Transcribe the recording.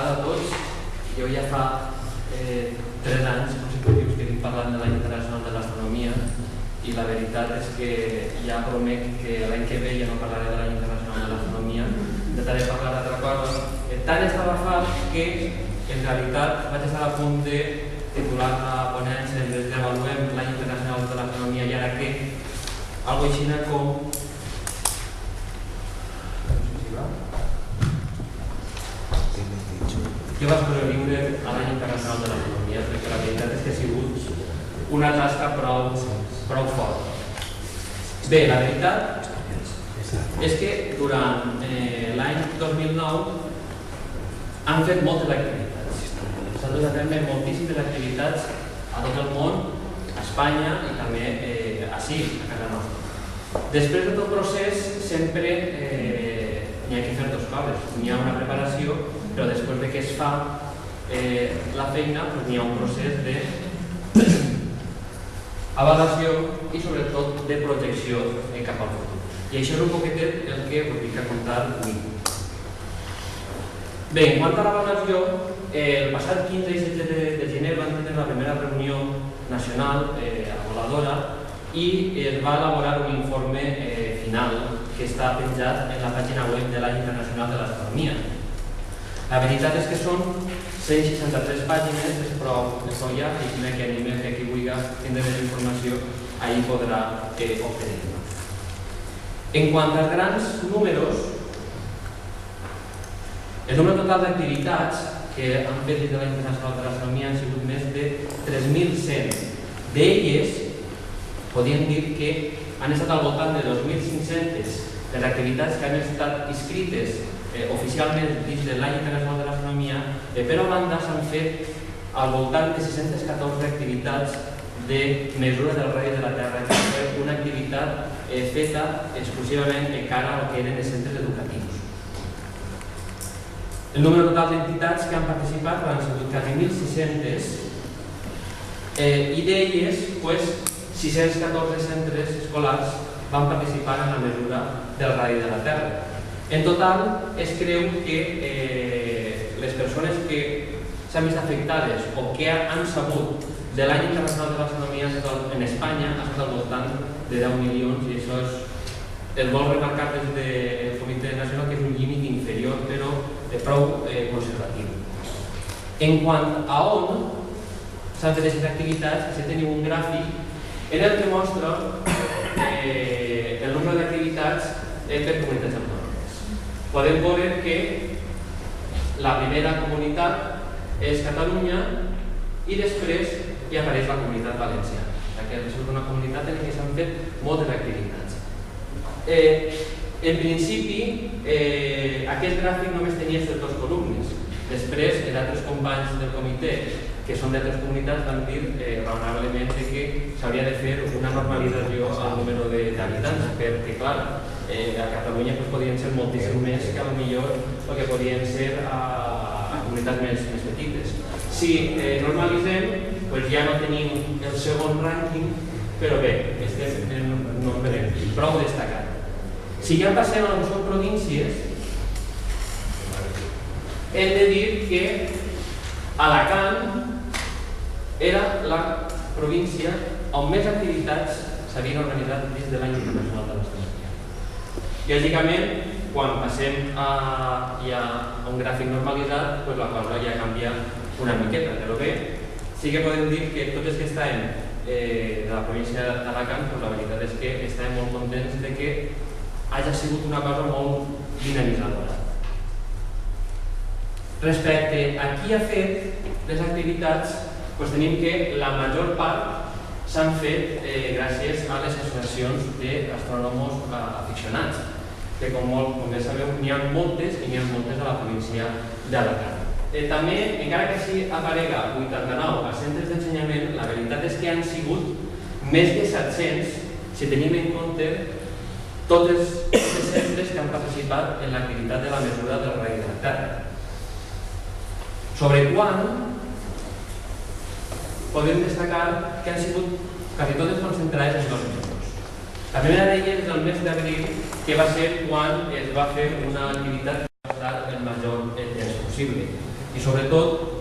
tarda a tots. Jo ja fa 3 anys consecutius que estic parlant de l'any internacional de l'astronomia i la veritat és que ja promet que l'any que ve ja no parlaré de l'any internacional de l'astronomia, intentaré parlar d'altra cosa. Tant està agafat que en realitat vaig estar a punt de titular la ponència en Reavaluem l'any internacional de l'astronomia i ara que algo així com jo vaig sobreviure a l'any internacional de l'astronomia perquè la veritat és que ha sigut una tasca prou forta. Bé, la veritat és que durant l'any 2009 han fet moltes activitats. S'han dut a terme moltíssimes activitats a tot el món, a Espanya i també ací, a casa nostra. Després de tot el procés sempre n'hi ha que fer dues coses. N'hi ha una preparació, però després de que es fa la feina n'hi ha un procés d'avaluació i sobretot de projecció cap al futur. I això és un poquetet el que us vinc a contar avui. Bé, en quant a l'avaluació, el passat 15 i 16 de gener van tenir la primera reunió nacional avaluadora i es va elaborar un informe final que està penjat en la pàgina web de l'any internacional de l'astronomia. La veritat és que són 163 pàgines, és prou ja, i crec que anime que qui vulgui tindre més informació ahir podrà obtenir-la. En quant als grans números, el número total d'activitats que han fet des de l'any internacional de l'astronomia han sigut més de 3.100. D'elles, podríem dir que han estat al voltant de 2.500 les activitats que han estat inscrites oficialment dins de l'any internacional de l'astronomia, però a banda s'han fet al voltant de 614 activitats de mesura del radi de la Terra, que és una activitat feta exclusivament en cara al que eren els centres educatius. El número total d'entitats que han participat han sigut quasi 1.600 i d'elles 614 centres escolars van participar en la mesura del radi de la Terra. En total, es creu que les persones que s'han vist afectades o que han sabut de l'any internacional de l'astronomia en Espanya ha estat al voltant de 10 milions i això es vol remarcar des del Comitè Nacional que és un límit inferior però prou conservatiu. En quant a on s'han fet aquestes activitats, si teniu un gràfic en el que mostra el nombre d'activitats per comunitats autònomes. Podem veure que la primera comunitat és Catalunya i després hi apareix la comunitat valenciana. Aquesta és una comunitat en què s'han fet moltes activitats. En principi, aquest gràfic només tenia aquestes dues columnes. Després, els altres companys del comitè, que són d'altres comunitats, van dir raonablement que s'hauria de fer una normalització al número d'habitants, perquè, clar, a Catalunya podrien ser moltíssim més que potser el que podrien ser a comunitats més petites. Si normalitzem, ja no tenim el segon rànquing, però bé, estem en un nombre prou destacat. Si ja passem a les províncies, hem de dir que Alacant era la província on més activitats s'havien organitzat dins de l'any internacional de l'astronomia. Lògicament, quan passem a un gràfic normalitzat, la cosa ja canvia una miqueta, però bé, sí que podem dir que tots els que estem de la província d'Alacant, la veritat és que estem molt contents de que hagi sigut una cosa molt dinamitzadora. Respecte a qui ha fet les activitats, tenim que la major part s'han fet gràcies a les associacions d'astrònoms aficionats, que com bé sabeu n'hi ha moltes i n'hi ha moltes a la província d'Alacant. També, encara que així aparega 89 a centres d'ensenyament, la veritat és que han sigut més de 700 si tenim en compte tots els centres que han participat en l'activitat de la mesura del radi de la Terra. Sobre quan podem destacar que han sigut quasi totes concentrades en 2 mesos. La primera d'elles és el mes d'abril, que va ser quan es va fer una activitat que va estar el major temps possible. i sobretot